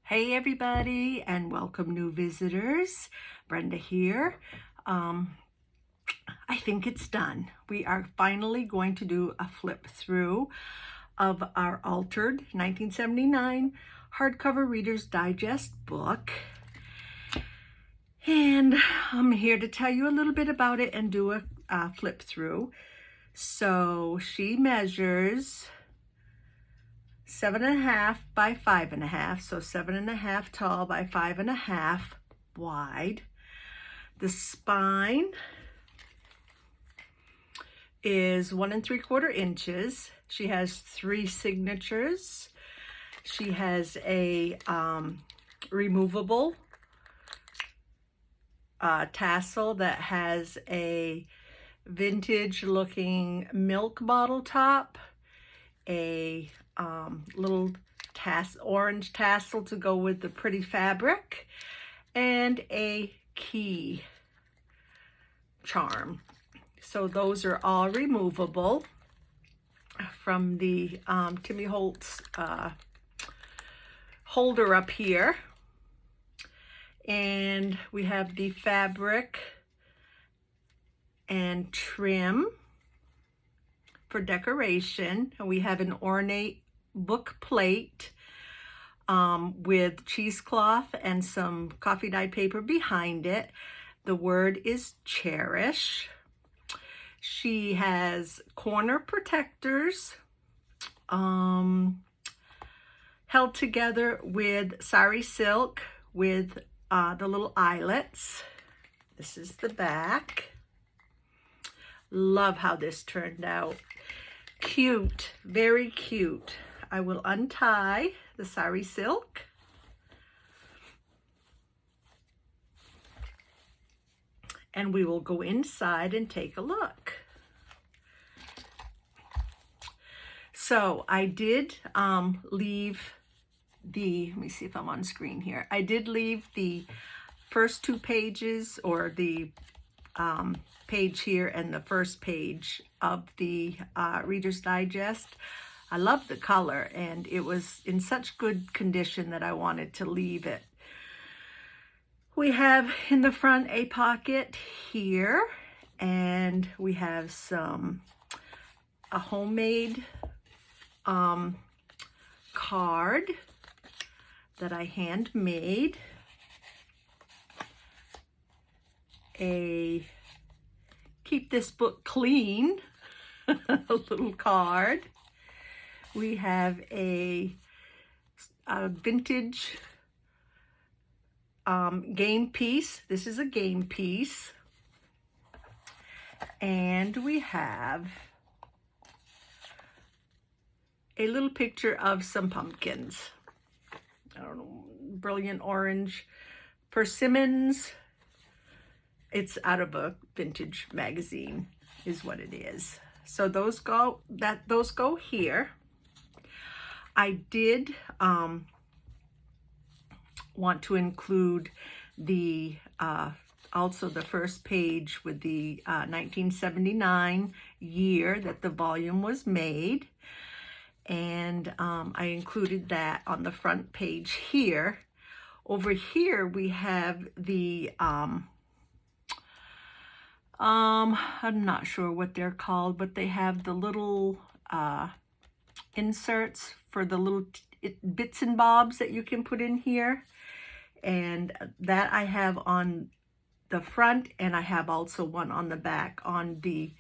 Hey everybody, and welcome new visitors. Brenda here. I think it's done. We are finally going to do a flip through of our altered 1979 hardcover Reader's Digest book. And I'm here to tell you a little bit about it and do a flip through. So she measures 7.5 by 5.5, so 7.5 tall by 5.5 wide. The spine is 1 3/4 inches. She has 3 signatures. She has a removable tassel that has a vintage looking milk bottle top, a little orange tassel to go with the pretty fabric, and a key charm. So those are all removable from the Timmy Holtz holder up here. And we have the fabric and trim for decoration. And we have an ornate book plate with cheesecloth and some coffee dyed paper behind it. The word is Cherish. She has corner protectors held together with sari silk with the little eyelets. This is the back. Love how this turned out. Cute, very cute. I will untie the sari silk. And we will go inside and take a look. So I did leave let me see if I'm on screen here. I did leave the first 2 pages, or the page here and the first page of the Reader's Digest. I love the color, and it was in such good condition that I wanted to leave it. We have in the front a pocket here, and we have a homemade card that I handmade, a keep this book clean a little card. We have a vintage game piece. This is a game piece. And we have a little picture of some pumpkins. I don't know, brilliant orange persimmons. It's out of a vintage magazine is what it is. So those go here. I did want to include the also the first page with the 1979 year that the volume was made. And I included that on the front page here. Over here we have the I'm not sure what they're called, but they have the little inserts for the little bits and bobs that you can put in here. And that I have on the front, and I have also one on the back on the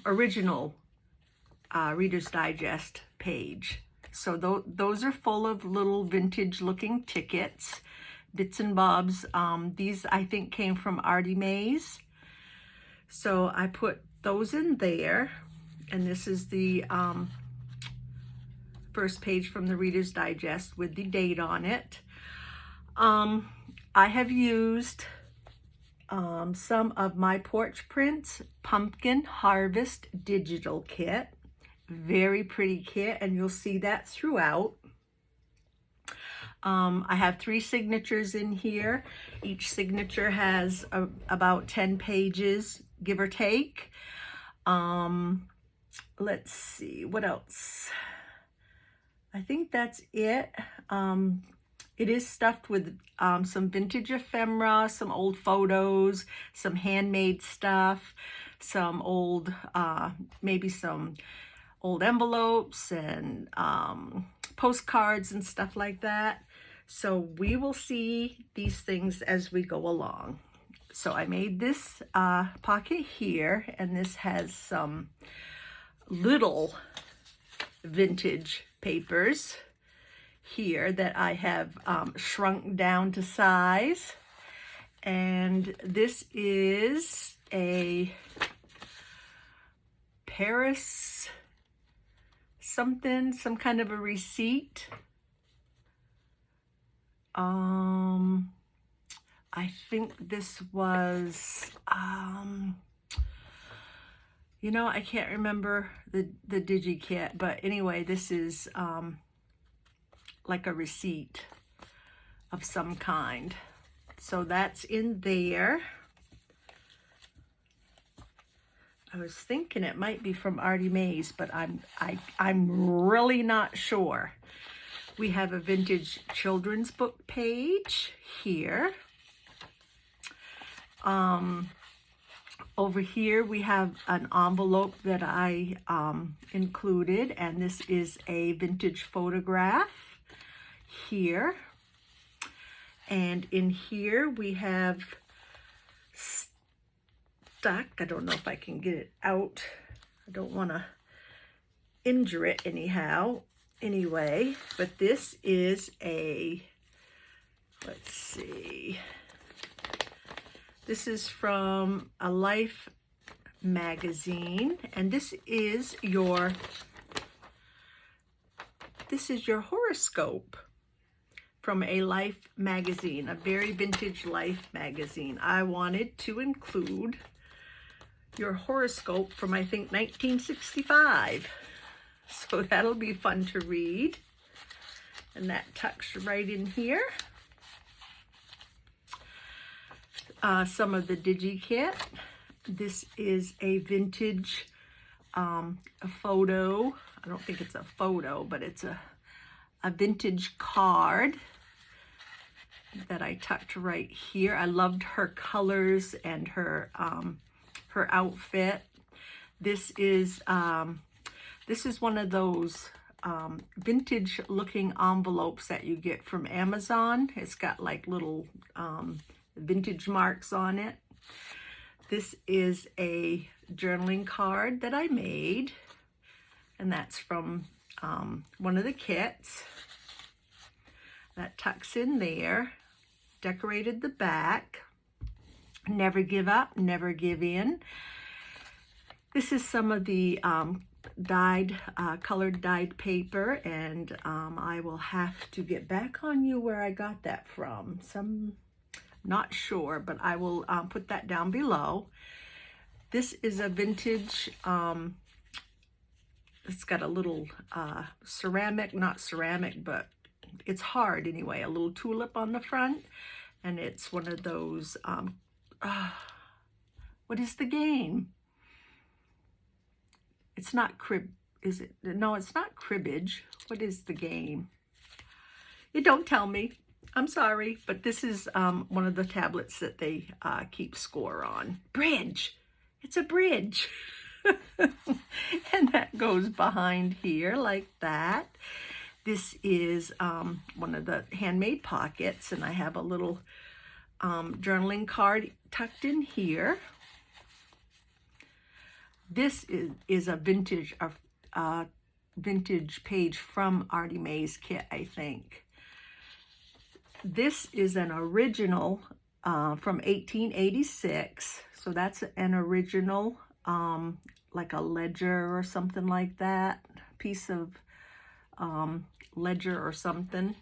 original Reader's Digest page. So those are full of little vintage looking tickets, bits and bobs. These I think came from Artie Mays. So I put those in there, and this is the first page from the Reader's Digest with the date on it. I have used some of my Porch Prints Pumpkin Harvest digital kit. Very pretty kit, and you'll see that throughout. I have 3 signatures in here. Each signature has about 10 pages, give or take. Let's see, what else? I think that's it. It is stuffed with some vintage ephemera, some old photos, some handmade stuff, some old, maybe some old envelopes and postcards and stuff like that. So we will see these things as we go along. So I made this pocket here, and this has some little vintage papers here that I have shrunk down to size. And this is a Paris something, some kind of a receipt. I think this was, you know, I can't remember the DigiKit, but anyway, this is like a receipt of some kind. So that's in there. I was thinking it might be from Artie Mae's, but I'm really not sure. We have a vintage children's book page here. Over here we have an envelope that I included, and this is a vintage photograph here. And in here we have stuck, I don't know if I can get it out. I don't want to injure it anyhow. Anyway, but this is a, let's see. This is from a Life magazine, and this is your horoscope from a Life magazine, a very vintage Life magazine. I wanted to include your horoscope from, I think, 1965. So that'll be fun to read. And that tucks right in here. Some of the DigiKit. This is a vintage a photo. I don't think it's a photo, but it's a vintage card that I tucked right here. I loved her colors and her outfit. This is one of those vintage looking envelopes that you get from Amazon. It's got like little vintage marks on it. This is a journaling card that I made, and that's from one of the kits. That tucks in there. Decorated the back. Never give up, never give in. This is some of the colored dyed paper, and I will have to get back on you where I got that from. Not sure, but I will put that down below. This is a vintage, it's got a little ceramic, not ceramic, but it's hard anyway, a little tulip on the front, and it's one of those, what is the game? It's not is it? No, it's not cribbage. What is the game? You don't tell me. I'm sorry, but this is one of the tablets that they keep score on. Bridge. It's a bridge. And that goes behind here like that. This is one of the handmade pockets, and I have a little journaling card tucked in here. This is a vintage page from Artie Mae's kit, I think. This is an original from 1886. So that's an original, like a ledger or something like that, piece of ledger or something.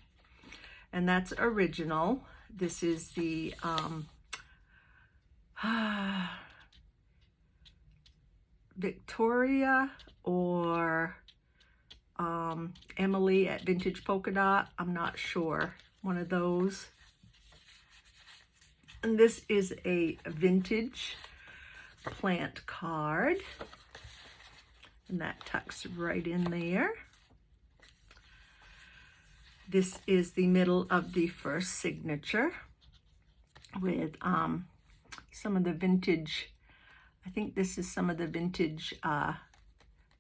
And that's original. This is the Victoria or Emily at Vintage Polka Dot. I'm not sure. One of those. And this is a vintage plant card. And that tucks right in there. This is the middle of the first signature with some of the vintage, I think this is some of the vintage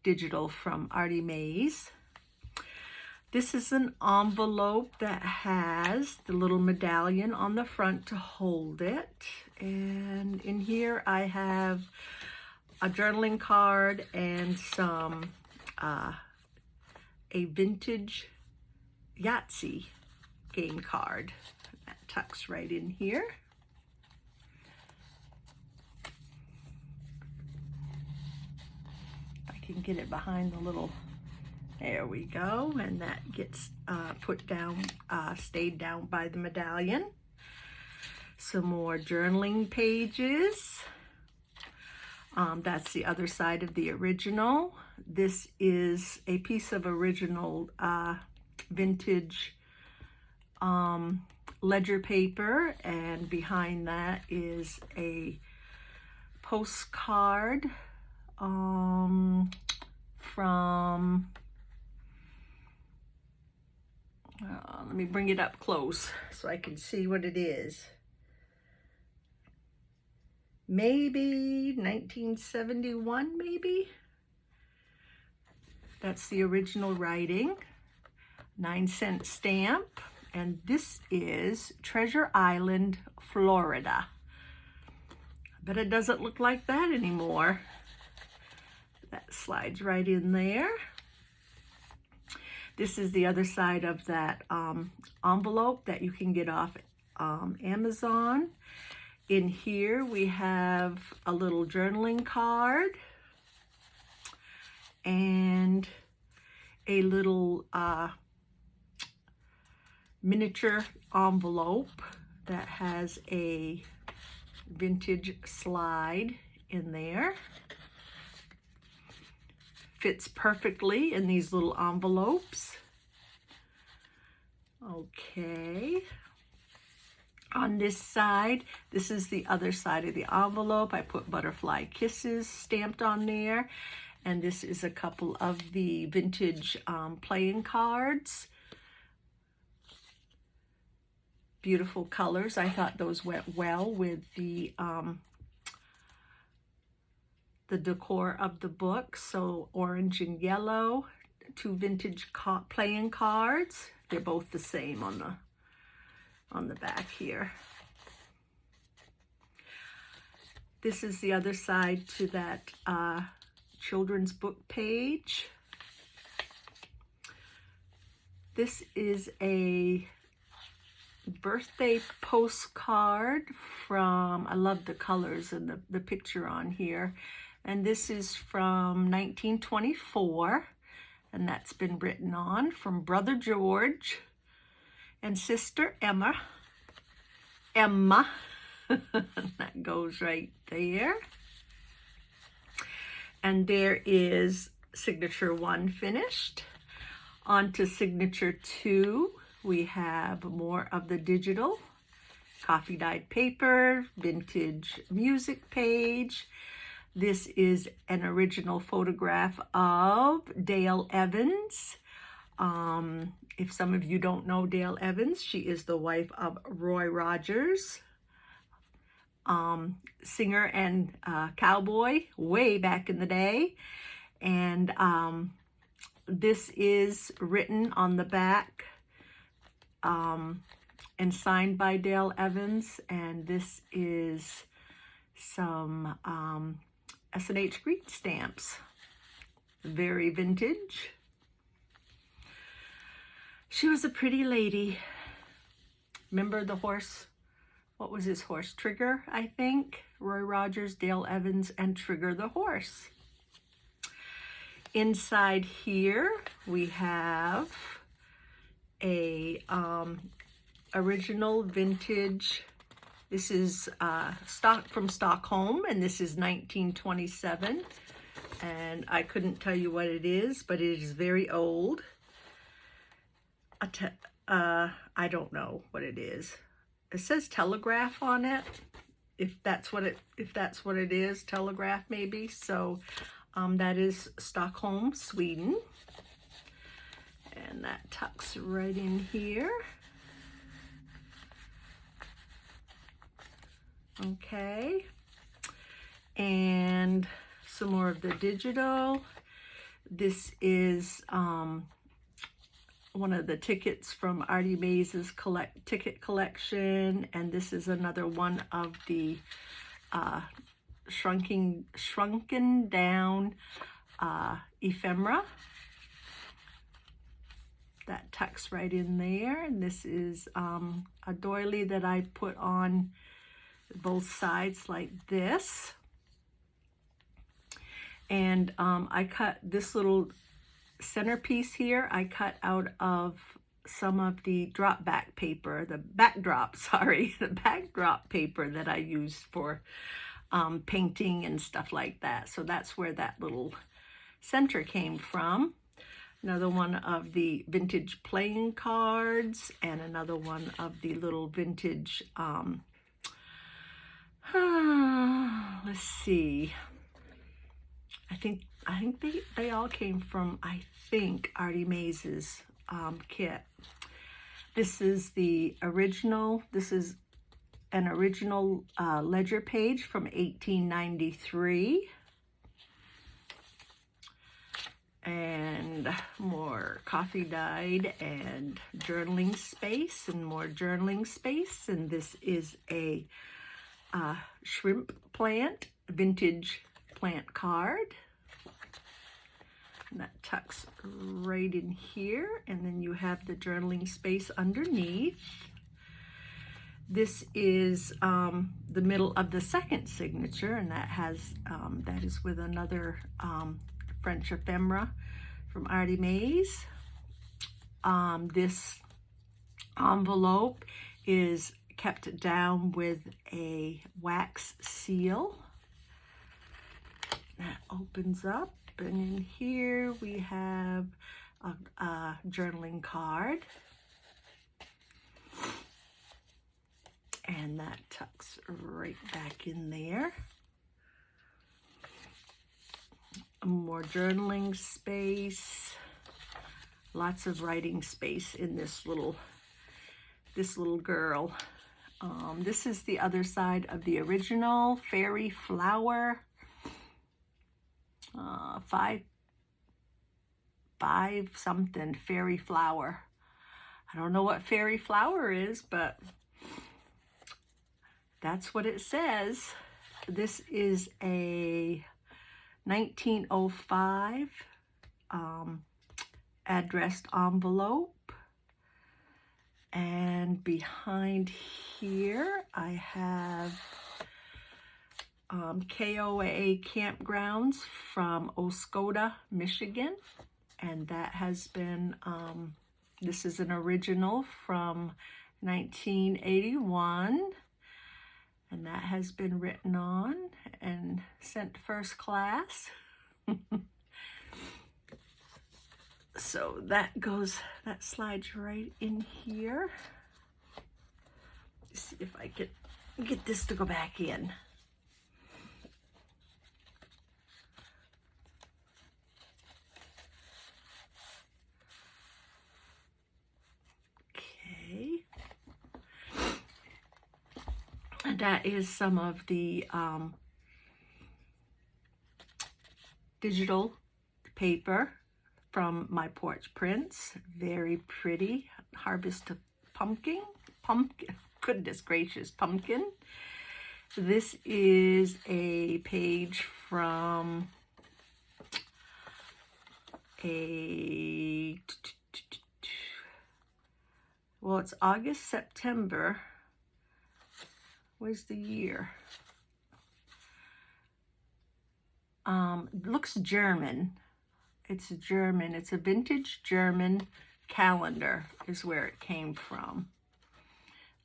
digital from Artie Mays. This is an envelope that has the little medallion on the front to hold it. And in here I have a journaling card and some, a vintage Yahtzee game card. That tucks right in here. If I can get it behind the little, there we go. And that gets put down, stayed down by the medallion. Some more journaling pages. That's the other side of the original. This is a piece of original vintage ledger paper, and behind that is a postcard from, let me bring it up close so I can see what it is. Maybe 1971, maybe? That's the original writing. 9-cent stamp. And this is Treasure Island, Florida. But it doesn't look like that anymore. That slides right in there. This is the other side of that envelope that you can get off Amazon. In here we have a little journaling card and a little miniature envelope that has a vintage slide in there. Fits perfectly in these little envelopes. Okay. On this side, this is the other side of the envelope. I put butterfly kisses stamped on there. And this is a couple of the vintage playing cards. Beautiful colors. I thought those went well with the decor of the book. So orange and yellow, two vintage playing cards. They're both the same on the back here. This is the other side to that children's book page. This is a birthday postcard from, I love the colors and the picture on here. And this is from 1924. And that's been written on from Brother George and Sister Emma. That goes right there. And there is signature 1 finished. On to signature 2, we have more of the digital, coffee dyed paper, vintage music page. This is an original photograph of Dale Evans. If some of you don't know Dale Evans, she is the wife of Roy Rogers, singer and cowboy way back in the day. And this is written on the back and signed by Dale Evans. And this is some S&H green stamps. Very vintage. She was a pretty lady. Remember the horse? What was his horse? Trigger, I think. Roy Rogers, Dale Evans, and Trigger the horse. Inside here, we have a original vintage. This is from Stockholm, and this is 1927. And I couldn't tell you what it is, but it is very old. I don't know what it is. It says telegraph on it. If that's what it is, telegraph maybe. So that is Stockholm, Sweden. And that tucks right in here. Okay. And some more of the digital. This is one of the tickets from Artie Mays' ticket collection, and this is another one of the shrunken down ephemera. That tucks right in there, and this is a doily that I put on both sides like this. And I cut this little centerpiece here, I cut out of some of the backdrop paper that I used for painting and stuff like that. So that's where that little center came from. Another one of the vintage playing cards, and another one of the little vintage, let's see, I think they all came from, I think, Artie Mays' kit. This is the original. This is an original ledger page from 1893. And more coffee dyed and journaling space and more journaling space. And this is a shrimp plant, vintage plant card. And that tucks right in here, and then you have the journaling space underneath. This is the middle of the second signature, and that is with another French ephemera from Artie Mays. This envelope is kept down with a wax seal. That opens up, and in here we have a journaling card. And that tucks right back in there. More journaling space. Lots of writing space in this little girl. This is the other side of the original fairy flower. Five something fairy flower. I don't know what fairy flower is, but that's what it says. This is a 1905 addressed envelope. And behind here I have KOA Campgrounds from Oscoda, Michigan. And that has been, this is an original from 1981. And that has been written on and sent first class. So that slides right in here. Let's see if I can get this to go back in. Okay. And that is some of the digital paper from my Porch prints. Very pretty. Harvest of pumpkin. Goodness gracious, pumpkin. This is a page from well, it's August, September. Where's the year? Looks German. It's German. It's a vintage German calendar is where it came from.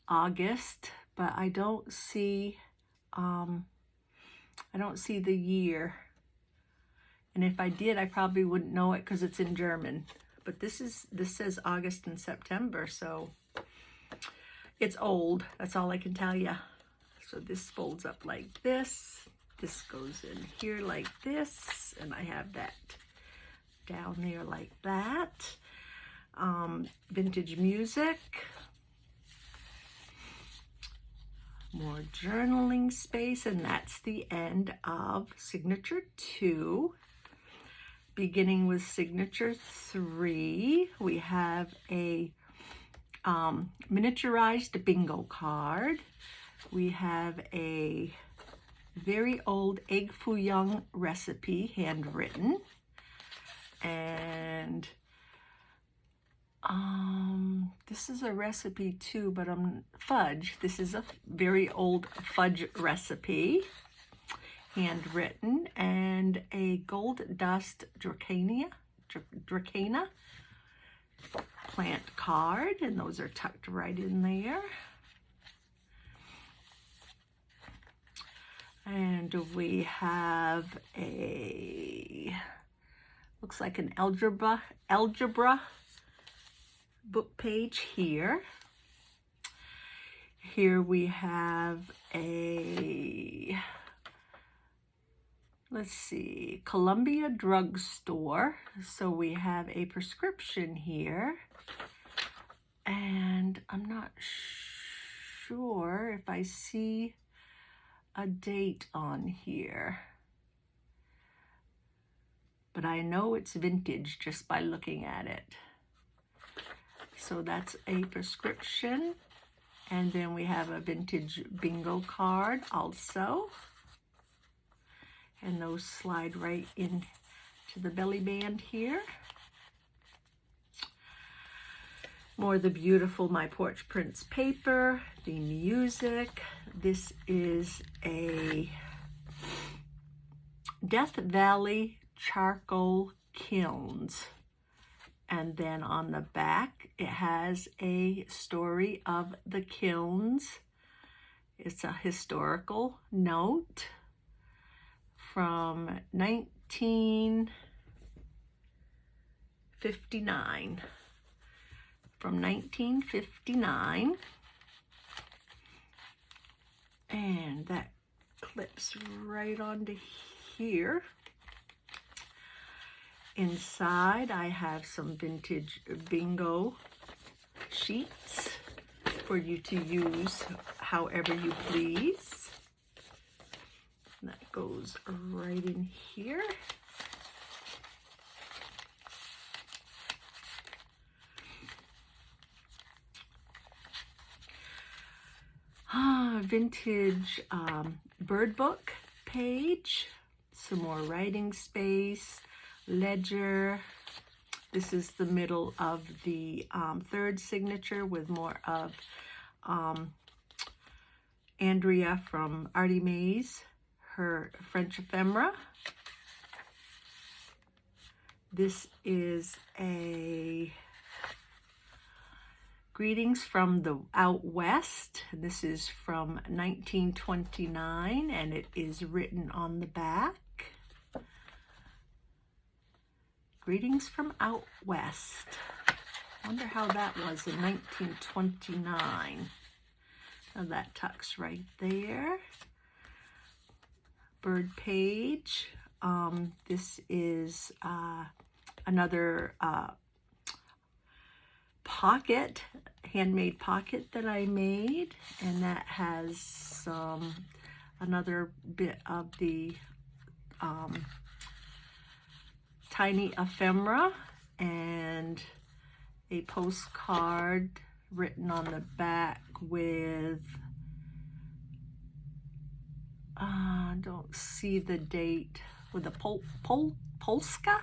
August, but I don't see the year. And if I did, I probably wouldn't know it because it's in German. But this says August and September, so it's old. That's all I can tell you. So this folds up like this. This goes in here like this, and I have that down there like that. vintage music, more journaling space, and that's the end of signature 2. Beginning with signature 3, we have a miniaturized bingo card. We have a very old egg foo young recipe, handwritten, and this is a recipe too, but fudge. This is a very old fudge recipe, handwritten, and a gold dust dracana plant card, and those are tucked right in there. And we have looks like an algebra book page here. Here we have let's see, Columbia Drugstore. So we have a prescription here, and I'm not sure if I see a date on here, but I know it's vintage just by looking at it. So that's a prescription, and then we have a vintage bingo card also, and those slide right into the belly band here. More of the beautiful My Porch Prints paper, the music. This is a Death Valley charcoal kilns. And then on the back, it has a story of the kilns. It's a historical note from 1959. From 1959. And that clips right onto here. Inside, I have some vintage bingo sheets for you to use however you please. And that goes right in here. Vintage bird book page, some more writing space, ledger. This is the middle of the third signature with more of Andrea from Artie Mays, her French ephemera. This is a Greetings from the Out West. This is from 1929, and it is written on the back. Greetings from Out West. Wonder how that was in 1929. Now that tucks right there. Bird page. This is another pocket, handmade pocket that I made, and that has another bit of the tiny ephemera and a postcard written on the back with don't see the date, with a Polska,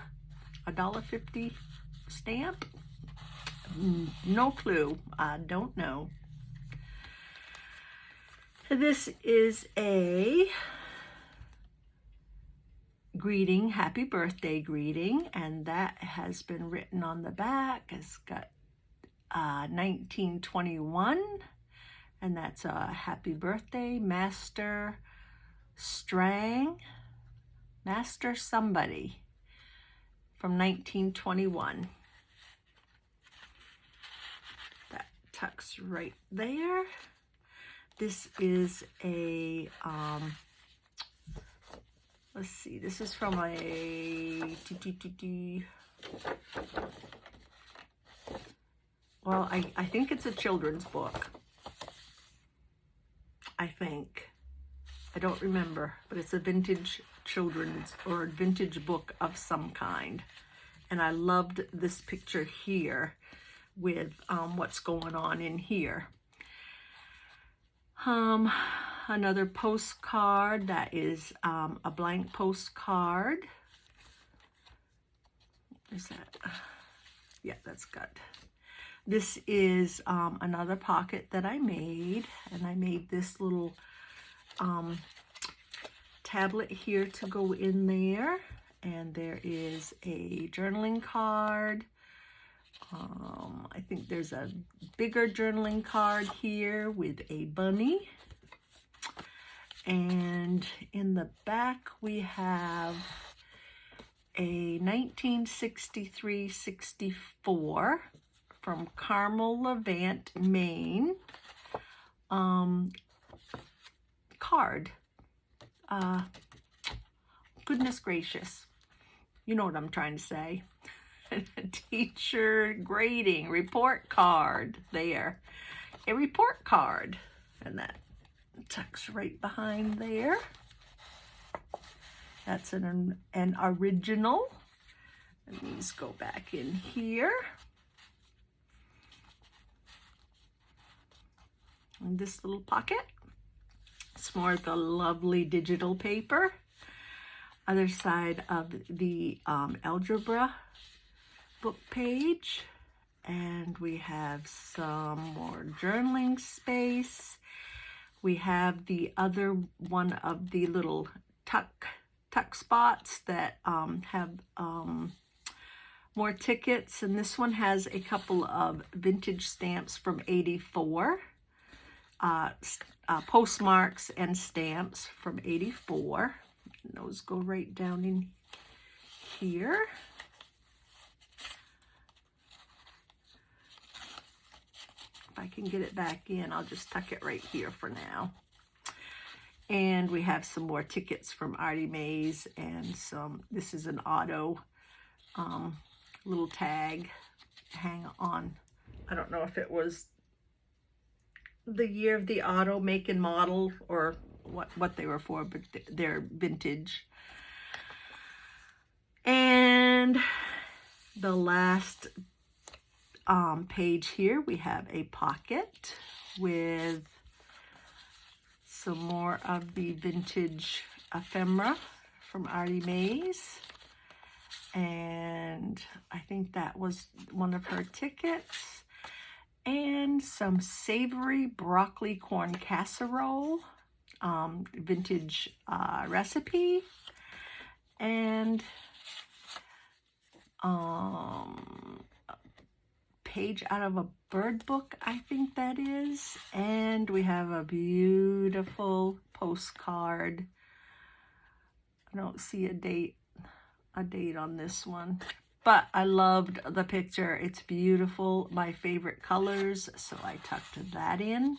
$1.50 stamp. No clue. I don't know. This is a greeting, happy birthday greeting, and that has been written on the back. It's got 1921, and that's a happy birthday, Master somebody, from 1921. Tucks right there. This is a let's see, this is from a well, I think it's a children's book. I think. I don't remember, but it's a vintage children's or vintage book of some kind. And I loved this picture here with what's going on in here. Another postcard that is a blank postcard. Is that? Yeah, that's good. This is another pocket that I made, and I made this little tablet here to go in there. And there is a journaling card. I think there's a bigger journaling card here with a bunny. And in the back we have a 1963-64 from Carmel Levant, Maine card. Goodness gracious. You know what I'm trying to say. Teacher grading report card there. A report card. And that tucks right behind there. That's an original. And these go back in here. And this little pocket. It's more of the lovely digital paper. Other side of the algebra book page. And we have some more journaling space. We have the other one of the little tuck spots that have more tickets. And this one has a couple of vintage stamps from '84. Postmarks and stamps from '84. And those go right down in here. If I can get it back in, I'll just tuck it right here for now. And we have some more tickets from Artie Mays and some, this is an auto little tag hang on. I don't know if it was the year of the auto, make and model, or what they were for, but they're vintage. And the last page here, we have a pocket with some more of the vintage ephemera from Artie Mays. And I think that was one of her tickets. And some savory broccoli corn casserole, vintage recipe. And page out of a bird book, I think that is. And we have a beautiful postcard. I don't see a date on this one, but I loved the picture. It's beautiful, my favorite colors, so I tucked that in.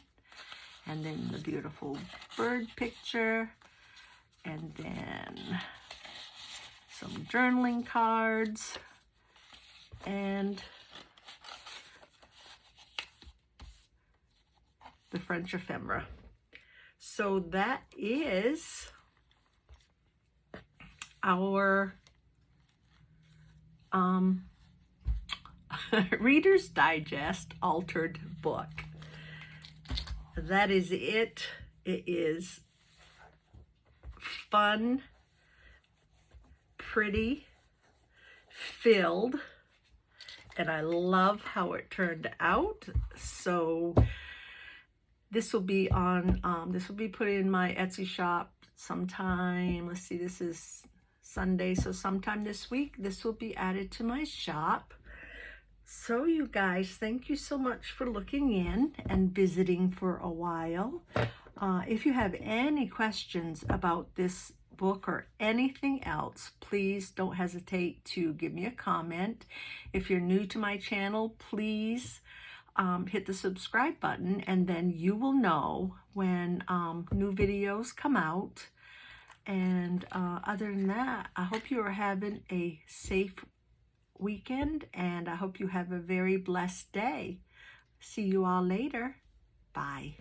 And then the beautiful bird picture, and then some journaling cards, and the French ephemera. So that is our Reader's Digest altered book. That is it. It is fun, pretty, filled, and I love how it turned out. So this will be on, this will be put in my Etsy shop sometime. Let's see, this is Sunday, so sometime this week, this will be added to my shop. So you guys, thank you so much for looking in and visiting for a while. If you have any questions about this book or anything else, please don't hesitate to give me a comment. If you're new to my channel, please hit the subscribe button, and then you will know when new videos come out. And other than that, I hope you are having a safe weekend, and I hope you have a very blessed day. See you all later. Bye.